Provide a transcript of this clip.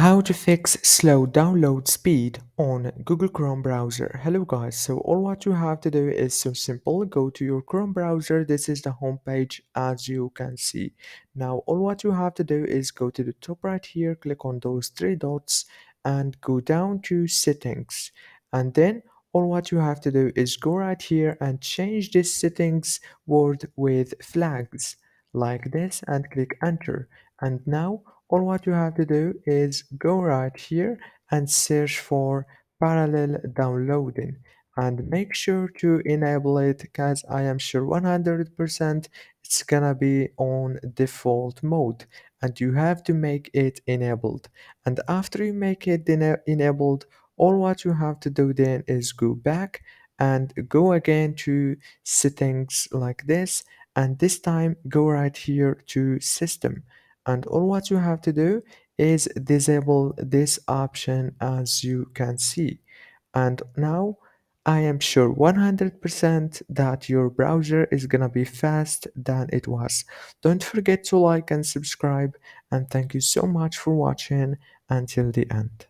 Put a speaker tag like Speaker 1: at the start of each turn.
Speaker 1: How to fix slow download speed on Google Chrome browser. Hello guys, so all what you have to do is so simple. Go to your Chrome browser. This is the home page as you can see. Now all what you have to do is go to the top right here, click on those three dots and go down to settings. And then all what you have to do is go right here and change this settings word with flags like this and click enter. And now all what you have to do is go right here and search for parallel downloading and make sure to enable it because I am sure 100% it's gonna be on default mode and you have to make it enabled. And after you make it enabled, all what you have to do then is go back and go again to settings like this, and this time go right here to system, and all what you have to do is disable this option as you can see. And now I am sure 100% that your browser is gonna be fast than it was. Don't forget to like and subscribe, and thank you so much for watching until the end.